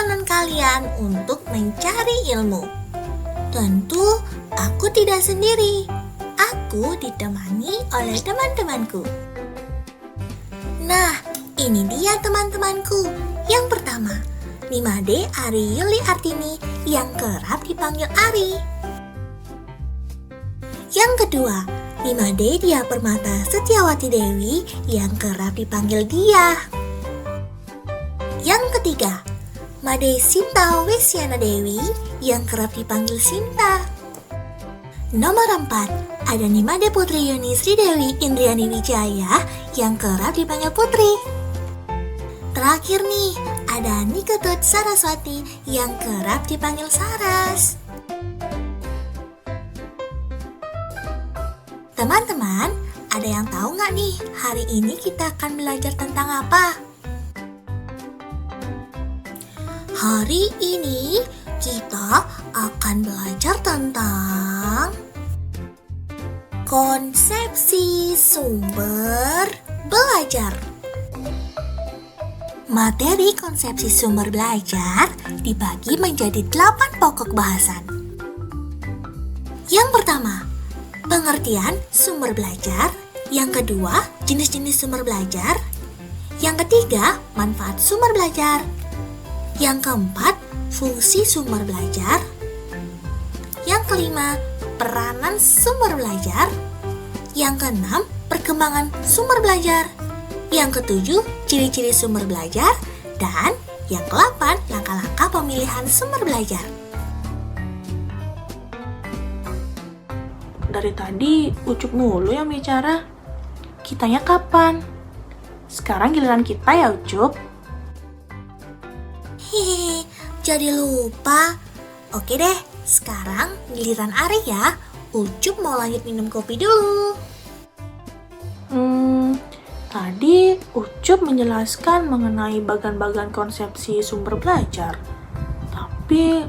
perjalanan kalian untuk mencari ilmu. Tentu, aku tidak sendiri. Aku ditemani oleh teman-temanku. Nah, ini dia teman-temanku. Yang pertama, Nimade Ari Yuli Artini yang kerap dipanggil Ari. Yang kedua, Nimade Dia Permata Setiawati Dewi yang kerap dipanggil Dia. Yang ketiga, Made Sinta Wesyana Dewi yang kerap dipanggil Sinta. Nomor 4, ada Nimade Putri Yuni Sri Dewi Indriani Wijaya yang kerap dipanggil Putri. Terakhir nih, ada Niketut Saraswati yang kerap dipanggil Saras. Teman-teman, ada yang tahu nggak nih hari ini kita akan belajar tentang apa? Hari ini kita akan belajar tentang konsepsi sumber belajar. Materi konsepsi sumber belajar dibagi menjadi 8 pokok bahasan. Yang pertama, pengertian sumber belajar. Yang kedua, jenis-jenis sumber belajar. Yang ketiga, manfaat sumber belajar. Yang keempat, fungsi sumber belajar. Yang kelima, peranan sumber belajar. Yang keenam, perkembangan sumber belajar. Yang ketujuh, ciri-ciri sumber belajar. Dan yang ke-8, langkah-langkah pemilihan sumber belajar. Dari tadi Ucup mulu yang bicara. Kitanya kapan? Sekarang giliran kita ya Ucup. Hehehe, jadi lupa. Oke deh, sekarang giliran Ari ya. Ucup mau lanjut minum kopi dulu. Tadi Ucup menjelaskan mengenai bagian-bagian konsepsi sumber belajar. Tapi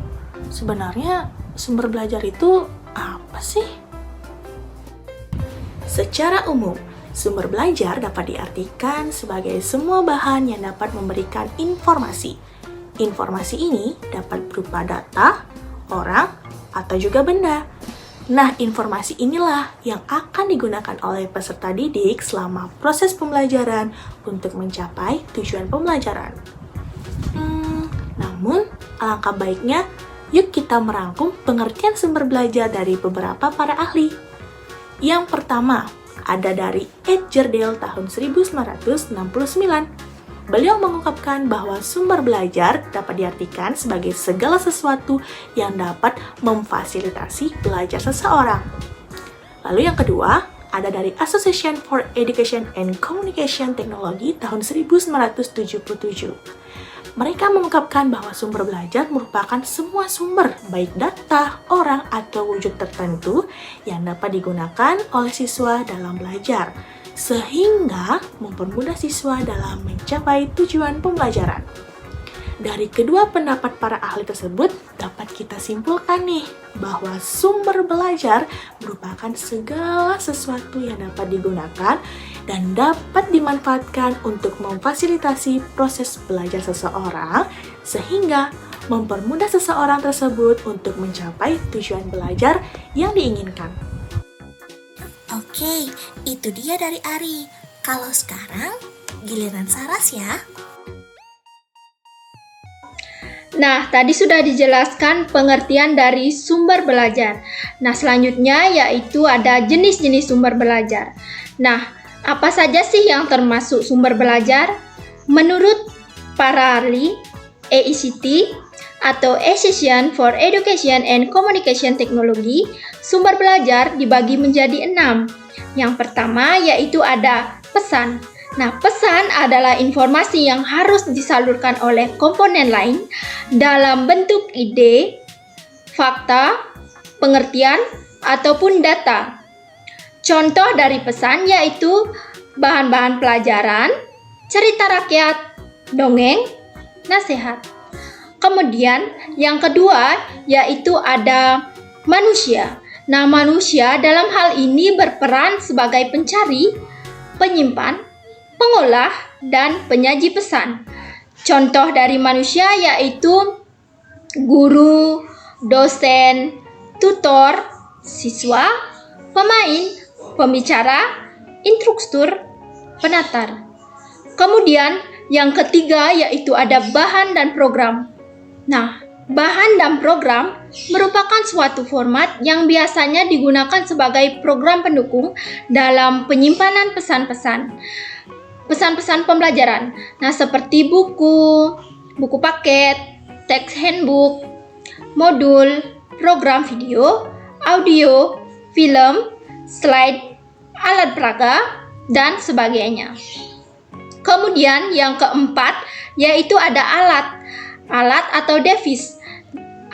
sebenarnya sumber belajar itu apa sih? Secara umum, sumber belajar dapat diartikan sebagai semua bahan yang dapat memberikan informasi. Informasi ini dapat berupa data, orang, atau juga benda. Nah, informasi inilah yang akan digunakan oleh peserta didik selama proses pembelajaran untuk mencapai tujuan pembelajaran. Namun, alangkah baiknya, yuk kita merangkum pengertian sumber belajar dari beberapa para ahli. Yang pertama, ada dari Ed Jerdel tahun 1969. Beliau mengungkapkan bahwa sumber belajar dapat diartikan sebagai segala sesuatu yang dapat memfasilitasi belajar seseorang. Lalu yang kedua, ada dari Association for Education and Communication Technology tahun 1977. Mereka mengungkapkan bahwa sumber belajar merupakan semua sumber, baik data, orang, atau wujud tertentu yang dapat digunakan oleh siswa dalam belajar, sehingga mempermudah siswa dalam mencapai tujuan pembelajaran. Dari kedua pendapat para ahli tersebut, dapat kita simpulkan nih, bahwa sumber belajar merupakan segala sesuatu yang dapat digunakan dan dapat dimanfaatkan untuk memfasilitasi proses belajar seseorang, sehingga mempermudah seseorang tersebut untuk mencapai tujuan belajar yang diinginkan. Oke, itu dia dari Ari. Kalau sekarang, giliran Saras ya. Nah, tadi sudah dijelaskan pengertian dari sumber belajar. Nah, selanjutnya yaitu ada jenis-jenis sumber belajar. Nah, apa saja sih yang termasuk sumber belajar? Menurut para ahli, AECT atau Association for Education and Communication Technology, sumber belajar dibagi menjadi 6. Yang pertama yaitu ada pesan. Nah, pesan adalah informasi yang harus disalurkan oleh komponen lain dalam bentuk ide, fakta, pengertian, ataupun data. Contoh dari pesan yaitu bahan-bahan pelajaran, cerita rakyat, dongeng, nasihat. Kemudian yang kedua yaitu ada manusia. Nah, manusia dalam hal ini berperan sebagai pencari, penyimpan, pengolah, dan penyaji pesan. Contoh dari manusia yaitu guru, dosen, tutor, siswa, pemain, pembicara, instruktur, penatar. Kemudian yang ketiga yaitu ada bahan dan program. Nah, bahan dan program merupakan suatu format yang biasanya digunakan sebagai program pendukung dalam penyimpanan pesan-pesan pembelajaran. Nah, seperti buku paket, teks handbook, modul, program video, audio, film, slide, alat peraga, dan sebagainya. Kemudian yang keempat yaitu ada alat. Alat atau device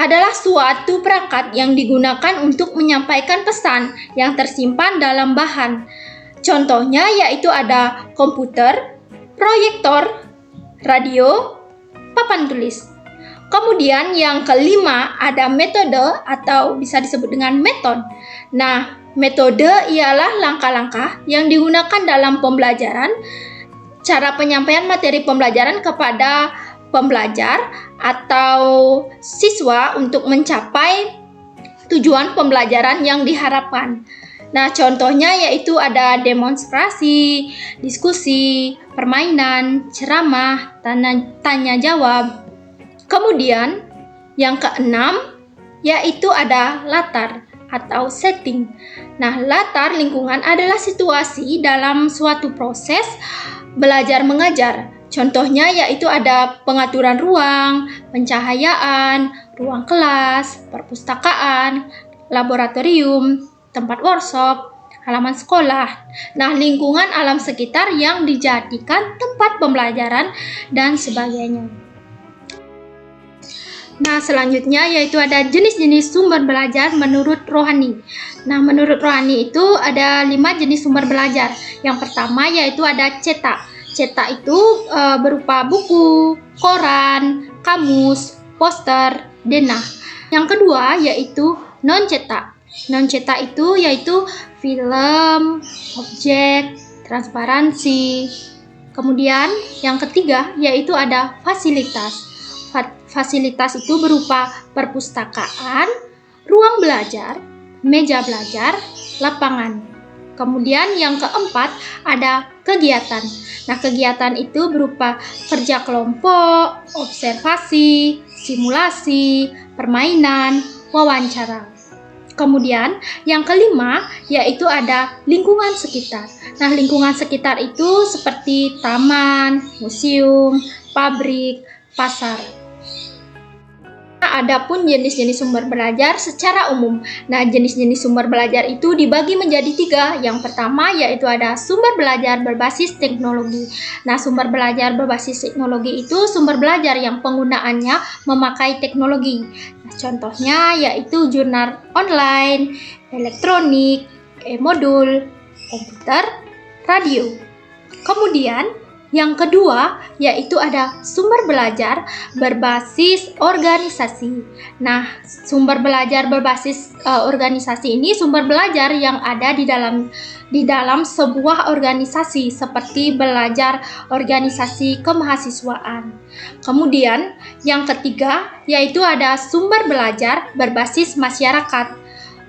adalah suatu perangkat yang digunakan untuk menyampaikan pesan yang tersimpan dalam bahan. Contohnya yaitu ada komputer, proyektor, radio, papan tulis. Kemudian yang kelima ada metode atau bisa disebut dengan metode. Nah, metode ialah langkah-langkah yang digunakan dalam pembelajaran, cara penyampaian materi pembelajaran kepada pembelajar atau siswa untuk mencapai tujuan pembelajaran yang diharapkan. Nah, contohnya yaitu ada demonstrasi, diskusi, permainan, ceramah, tanya jawab. Kemudian yang keenam yaitu ada latar atau setting. Nah, latar lingkungan adalah situasi dalam suatu proses belajar mengajar. Contohnya yaitu ada pengaturan ruang, pencahayaan, ruang kelas, perpustakaan, laboratorium, tempat workshop, halaman sekolah. Nah, lingkungan alam sekitar yang dijadikan tempat pembelajaran dan sebagainya. Nah, selanjutnya yaitu ada jenis-jenis sumber belajar menurut Rohani. Nah, menurut Rohani itu ada 5 jenis sumber belajar. Yang pertama yaitu ada cetak. Cetak itu berupa buku, koran, kamus, poster, denah. Yang kedua yaitu non-cetak. Non-cetak itu yaitu film, objek, transparansi. Kemudian yang ketiga yaitu ada fasilitas. Fasilitas itu berupa perpustakaan, ruang belajar, meja belajar, lapangan. Kemudian yang keempat ada kegiatan. Nah, kegiatan itu berupa kerja kelompok, observasi, simulasi, permainan, wawancara. Kemudian yang kelima yaitu ada lingkungan sekitar. Nah, lingkungan sekitar itu seperti taman, museum, pabrik, pasar. Adapun jenis-jenis sumber belajar secara umum. Nah, jenis-jenis sumber belajar itu dibagi menjadi 3. Yang pertama yaitu ada sumber belajar berbasis teknologi. Nah, sumber belajar berbasis teknologi itu sumber belajar yang penggunaannya memakai teknologi. Nah, contohnya yaitu jurnal online, elektronik, e-modul, komputer, radio. Kemudian yang kedua yaitu ada sumber belajar berbasis organisasi. Nah, sumber belajar berbasis organisasi ini sumber belajar yang ada di dalam sebuah organisasi seperti belajar organisasi kemahasiswaan. Kemudian yang ketiga yaitu ada sumber belajar berbasis masyarakat.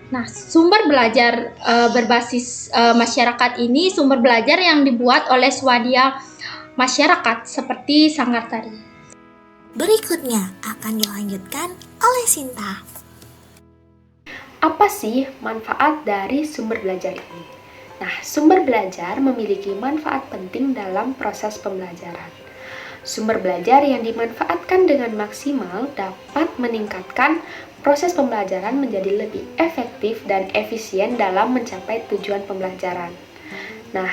Nah, sumber belajar berbasis masyarakat ini sumber belajar yang dibuat oleh swadaya masyarakat seperti Sanggar Tari. Berikutnya akan dilanjutkan oleh Sinta. Apa sih manfaat dari sumber belajar ini? Nah, sumber belajar memiliki manfaat penting dalam proses pembelajaran. Sumber belajar yang dimanfaatkan dengan maksimal dapat meningkatkan proses pembelajaran menjadi lebih efektif dan efisien dalam mencapai tujuan pembelajaran. Nah,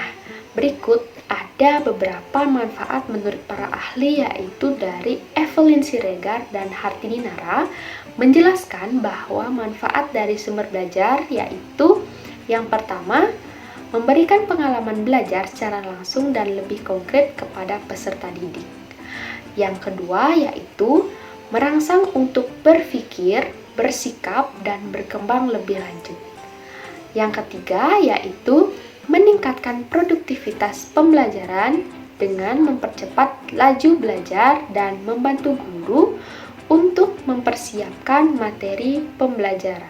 berikut ada beberapa manfaat menurut para ahli yaitu dari Evelyn Siregar dan Hartini Nara menjelaskan bahwa manfaat dari sumber belajar yaitu yang pertama, memberikan pengalaman belajar secara langsung dan lebih konkret kepada peserta didik. Yang kedua yaitu merangsang untuk berpikir, bersikap, dan berkembang lebih lanjut. Yang ketiga yaitu meningkatkan produktivitas pembelajaran dengan mempercepat laju belajar dan membantu guru untuk mempersiapkan materi pembelajaran.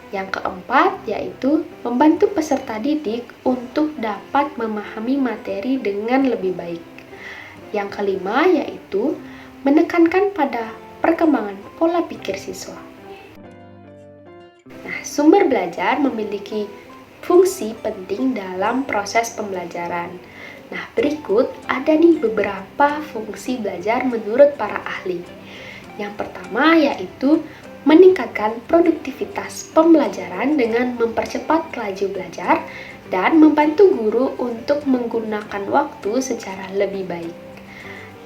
Yang keempat yaitu membantu peserta didik untuk dapat memahami materi dengan lebih baik. Yang kelima yaitu menekankan pada perkembangan pola pikir siswa. Nah, sumber belajar memiliki fungsi penting dalam proses pembelajaran. Nah, berikut ada nih beberapa fungsi belajar menurut para ahli. Yang pertama yaitu meningkatkan produktivitas pembelajaran dengan mempercepat laju belajar dan membantu guru untuk menggunakan waktu secara lebih baik.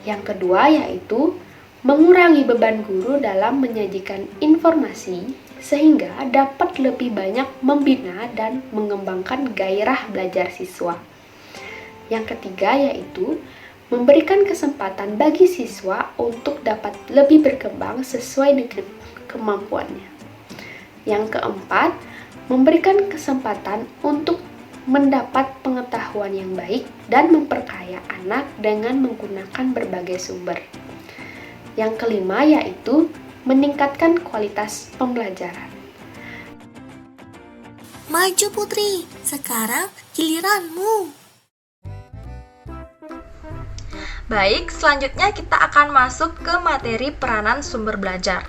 Yang kedua yaitu mengurangi beban guru dalam menyajikan informasi sehingga dapat lebih banyak membina dan mengembangkan gairah belajar siswa. Yang ketiga yaitu memberikan kesempatan bagi siswa untuk dapat lebih berkembang sesuai dengan kemampuannya. Yang keempat, memberikan kesempatan untuk mendapat pengetahuan yang baik dan memperkaya anak dengan menggunakan berbagai sumber. Yang kelima yaitu meningkatkan kualitas pembelajaran. Maju Putri, sekarang giliranmu. Baik, selanjutnya kita akan masuk ke materi peranan sumber belajar.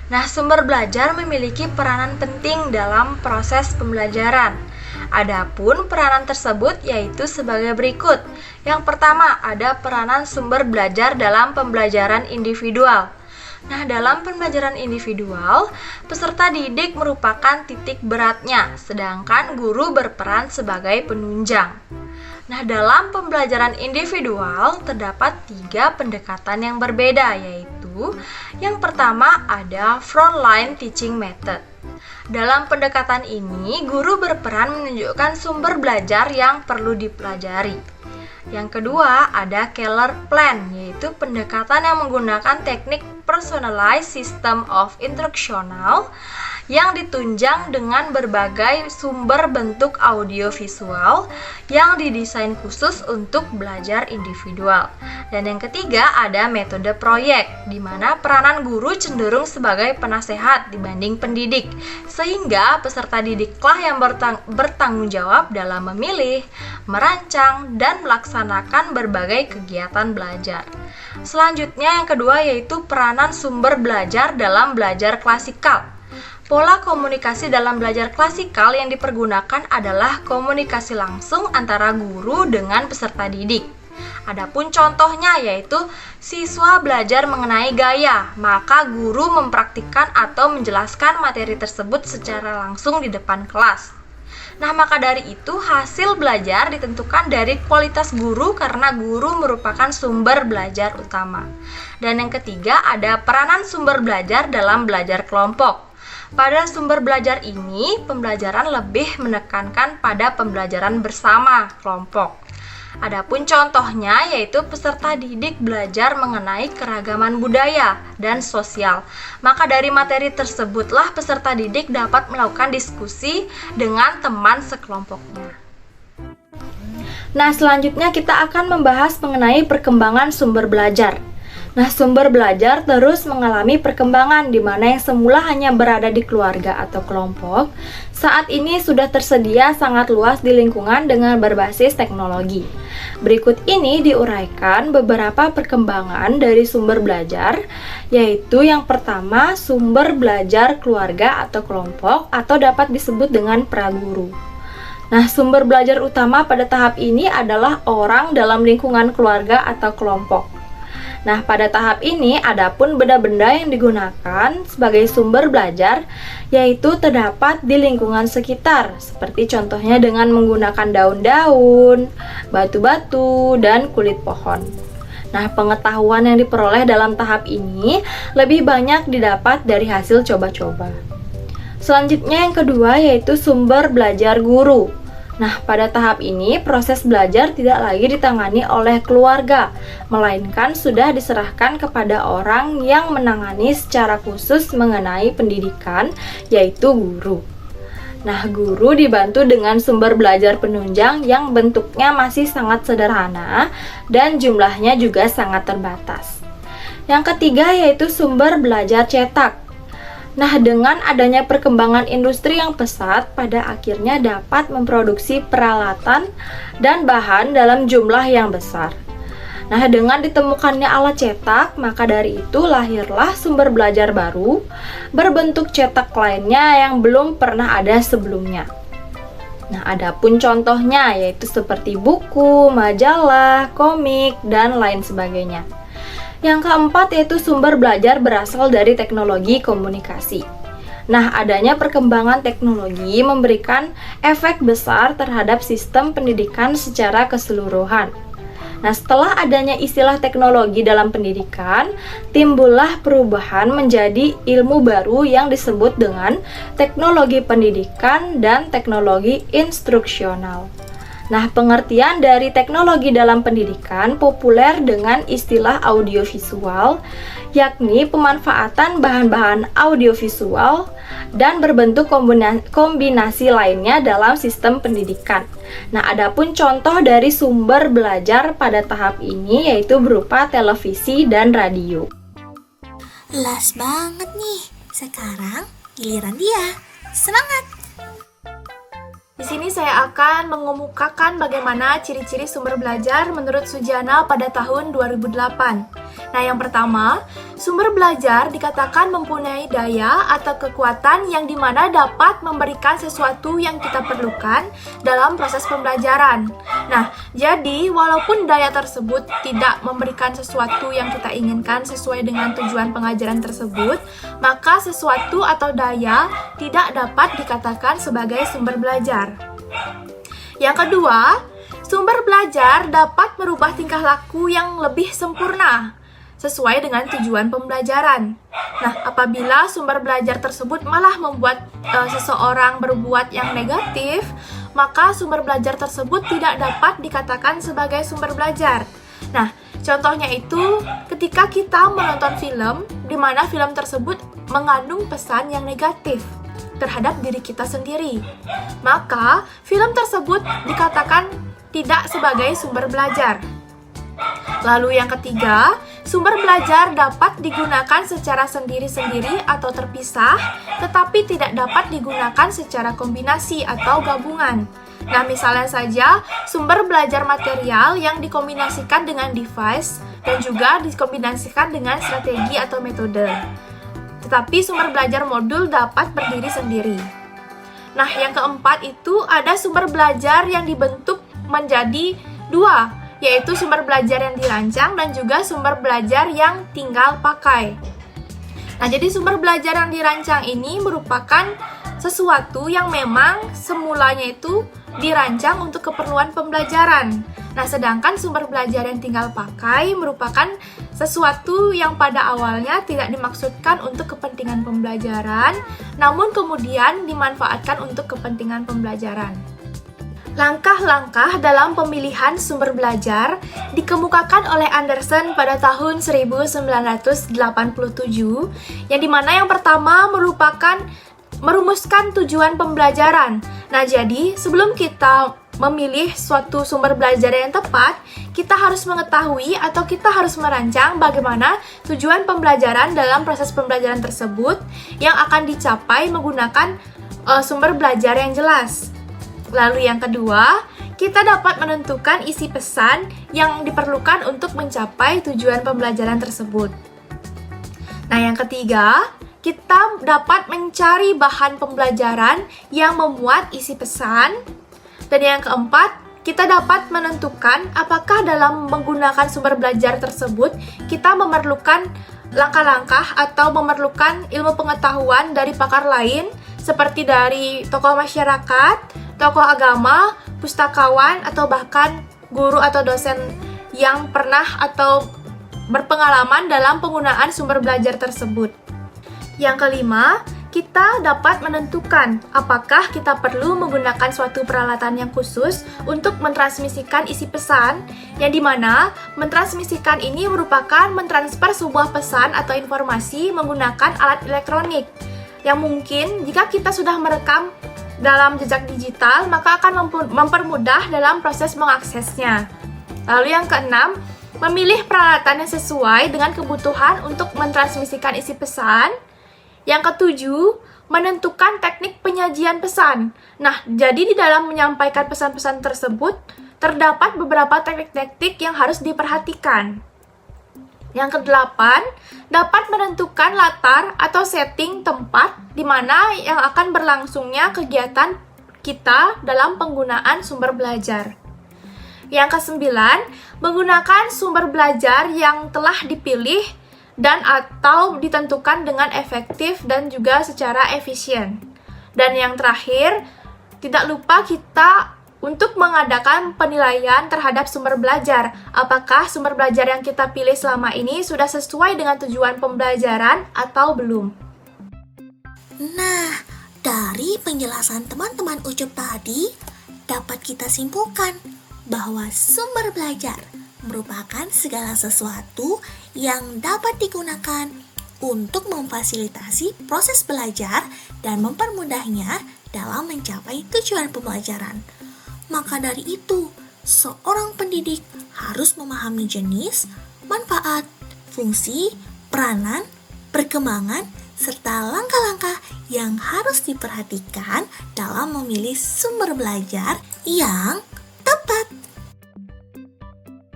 Nah, sumber belajar memiliki peranan penting dalam proses pembelajaran. Adapun peranan tersebut yaitu sebagai berikut. Yang pertama, ada peranan sumber belajar dalam pembelajaran individual. Nah, dalam pembelajaran individual, peserta didik merupakan titik beratnya, sedangkan guru berperan sebagai penunjang. Nah, dalam pembelajaran individual terdapat 3 pendekatan yang berbeda, yaitu yang pertama ada frontline teaching method. Dalam pendekatan ini, guru berperan menunjukkan sumber belajar yang perlu dipelajari. Yang kedua ada Keller Plan, yaitu pendekatan yang menggunakan teknik personalized system of instructional yang ditunjang dengan berbagai sumber bentuk audiovisual yang didesain khusus untuk belajar individual. Dan yang ketiga ada metode proyek, di mana peranan guru cenderung sebagai penasehat dibanding pendidik, sehingga peserta didiklah yang bertanggung jawab dalam memilih, merancang, dan melaksanakan berbagai kegiatan belajar. Selanjutnya yang kedua yaitu peranan sumber belajar dalam belajar klasikal. Pola komunikasi dalam belajar klasikal yang dipergunakan adalah komunikasi langsung antara guru dengan peserta didik. Adapun contohnya yaitu siswa belajar mengenai gaya, maka guru mempraktikkan atau menjelaskan materi tersebut secara langsung di depan kelas. Nah, maka dari itu hasil belajar ditentukan dari kualitas guru karena guru merupakan sumber belajar utama. Dan yang ketiga ada peranan sumber belajar dalam belajar kelompok. Pada sumber belajar ini, pembelajaran lebih menekankan pada pembelajaran bersama kelompok. Adapun contohnya yaitu peserta didik belajar mengenai keragaman budaya dan sosial. Maka dari materi tersebutlah peserta didik dapat melakukan diskusi dengan teman sekelompoknya. Nah, selanjutnya kita akan membahas mengenai perkembangan sumber belajar. Nah, sumber belajar terus mengalami perkembangan di mana yang semula hanya berada di keluarga atau kelompok, saat ini sudah tersedia sangat luas di lingkungan dengan berbasis teknologi. Berikut ini diuraikan beberapa perkembangan dari sumber belajar, yaitu yang pertama sumber belajar keluarga atau kelompok atau dapat disebut dengan praguru. Nah, sumber belajar utama pada tahap ini adalah orang dalam lingkungan keluarga atau kelompok. Nah, pada tahap ini adapun benda-benda yang digunakan sebagai sumber belajar yaitu terdapat di lingkungan sekitar, seperti contohnya dengan menggunakan daun-daun, batu-batu, dan kulit pohon. Nah, pengetahuan yang diperoleh dalam tahap ini lebih banyak didapat dari hasil coba-coba. Selanjutnya yang kedua yaitu sumber belajar guru. Nah, pada tahap ini proses belajar tidak lagi ditangani oleh keluarga, melainkan sudah diserahkan kepada orang yang menangani secara khusus mengenai pendidikan, yaitu guru. Nah, guru dibantu dengan sumber belajar penunjang yang bentuknya masih sangat sederhana dan jumlahnya juga sangat terbatas. Yang ketiga yaitu sumber belajar cetak. Nah, dengan adanya perkembangan industri yang pesat, pada akhirnya dapat memproduksi peralatan dan bahan dalam jumlah yang besar. Nah, dengan ditemukannya alat cetak, maka dari itu lahirlah sumber belajar baru berbentuk cetak lainnya yang belum pernah ada sebelumnya. Nah, adapun contohnya yaitu seperti buku, majalah, komik, dan lain sebagainya. Yang keempat yaitu sumber belajar berasal dari teknologi komunikasi. Nah, adanya perkembangan teknologi memberikan efek besar terhadap sistem pendidikan secara keseluruhan. Nah, setelah adanya istilah teknologi dalam pendidikan, timbullah perubahan menjadi ilmu baru yang disebut dengan teknologi pendidikan dan teknologi instruksional. Nah, pengertian dari teknologi dalam pendidikan populer dengan istilah audiovisual, yakni pemanfaatan bahan-bahan audiovisual dan berbentuk kombinasi lainnya dalam sistem pendidikan. Nah, adapun contoh dari sumber belajar pada tahap ini yaitu berupa televisi dan radio. Las banget nih. Sekarang giliran dia. Semangat! Di sini saya akan mengemukakan bagaimana ciri-ciri sumber belajar menurut Sujana pada tahun 2008. Nah, yang pertama, sumber belajar dikatakan mempunyai daya atau kekuatan yang dimana dapat memberikan sesuatu yang kita perlukan dalam proses pembelajaran. Nah, jadi walaupun daya tersebut tidak memberikan sesuatu yang kita inginkan sesuai dengan tujuan pengajaran tersebut, maka sesuatu atau daya tidak dapat dikatakan sebagai sumber belajar. Yang kedua, sumber belajar dapat merubah tingkah laku yang lebih sempurna sesuai dengan tujuan pembelajaran. Nah, apabila sumber belajar tersebut malah membuat seseorang berbuat yang negatif, maka sumber belajar tersebut tidak dapat dikatakan sebagai sumber belajar. Nah, contohnya itu ketika kita menonton film, di mana film tersebut mengandung pesan yang negatif terhadap diri kita sendiri, maka film tersebut dikatakan tidak sebagai sumber belajar. Lalu yang ketiga, sumber belajar dapat digunakan secara sendiri-sendiri atau terpisah, tetapi tidak dapat digunakan secara kombinasi atau gabungan. Nah, misalnya saja sumber belajar material yang dikombinasikan dengan device dan juga dikombinasikan dengan strategi atau metode. Tetapi sumber belajar modul dapat berdiri sendiri. Nah, yang keempat itu ada sumber belajar yang dibentuk menjadi dua, yaitu sumber belajar yang dirancang dan juga sumber belajar yang tinggal pakai. Nah, jadi sumber belajar yang dirancang ini merupakan sesuatu yang memang semulanya itu dirancang untuk keperluan pembelajaran. Nah, sedangkan sumber belajar yang tinggal pakai merupakan sesuatu yang pada awalnya tidak dimaksudkan untuk kepentingan pembelajaran, namun kemudian dimanfaatkan untuk kepentingan pembelajaran. Langkah-langkah dalam pemilihan sumber belajar dikemukakan oleh Anderson pada tahun 1987, yang dimana yang pertama merupakan merumuskan tujuan pembelajaran. Nah, jadi sebelum kita memilih suatu sumber belajar yang tepat, kita harus mengetahui atau kita harus merancang bagaimana tujuan pembelajaran dalam proses pembelajaran tersebut yang akan dicapai menggunakan sumber belajar yang jelas. Lalu yang kedua, kita dapat menentukan isi pesan yang diperlukan untuk mencapai tujuan pembelajaran tersebut. Nah, yang ketiga, kita dapat mencari bahan pembelajaran yang memuat isi pesan. Dan yang keempat, kita dapat menentukan apakah dalam menggunakan sumber belajar tersebut kita memerlukan langkah-langkah atau memerlukan ilmu pengetahuan dari pakar lain seperti dari tokoh masyarakat, tokoh agama, pustakawan, atau bahkan guru atau dosen yang pernah atau berpengalaman dalam penggunaan sumber belajar tersebut. Yang kelima, kita dapat menentukan apakah kita perlu menggunakan suatu peralatan yang khusus untuk mentransmisikan isi pesan, yang dimana mentransmisikan ini merupakan mentransfer sebuah pesan atau informasi menggunakan alat elektronik, yang mungkin jika kita sudah merekam dalam jejak digital, maka akan mempermudah dalam proses mengaksesnya. Lalu yang keenam, memilih peralatan yang sesuai dengan kebutuhan untuk mentransmisikan isi pesan. Yang ketujuh, menentukan teknik penyajian pesan. Nah, jadi di dalam menyampaikan pesan-pesan tersebut, terdapat beberapa teknik-teknik yang harus diperhatikan. Yang kedelapan, dapat menentukan latar atau setting tempat di mana yang akan berlangsungnya kegiatan kita dalam penggunaan sumber belajar. Yang kesembilan, menggunakan sumber belajar yang telah dipilih dan atau ditentukan dengan efektif dan juga secara efisien. Dan yang terakhir, tidak lupa kita untuk mengadakan penilaian terhadap sumber belajar. Apakah sumber belajar yang kita pilih selama ini sudah sesuai dengan tujuan pembelajaran atau belum? Nah, dari penjelasan teman-teman Ucup tadi, dapat kita simpulkan bahwa sumber belajar merupakan segala sesuatu yang dapat digunakan untuk memfasilitasi proses belajar dan mempermudahnya dalam mencapai tujuan pembelajaran. Maka dari itu, seorang pendidik harus memahami jenis, manfaat, fungsi, peranan, perkembangan, serta langkah-langkah yang harus diperhatikan dalam memilih sumber belajar yang tepat.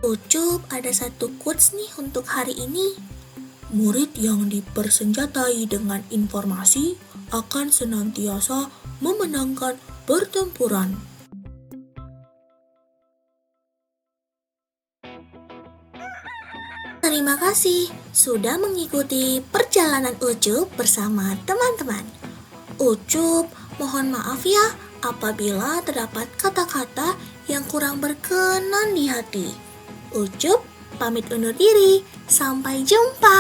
Ucup, ada satu quotes nih untuk hari ini. Murid yang dipersenjatai dengan informasi akan senantiasa memenangkan pertempuran. Terima kasih sudah mengikuti perjalanan Ucup bersama teman-teman. Ucup mohon maaf ya apabila terdapat kata-kata yang kurang berkenan di hati. Ucup pamit undur diri, sampai jumpa.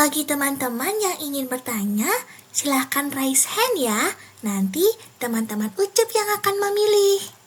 Bagi teman-teman yang ingin bertanya, silahkan raise hand ya. Nanti teman-teman Ucup yang akan memilih.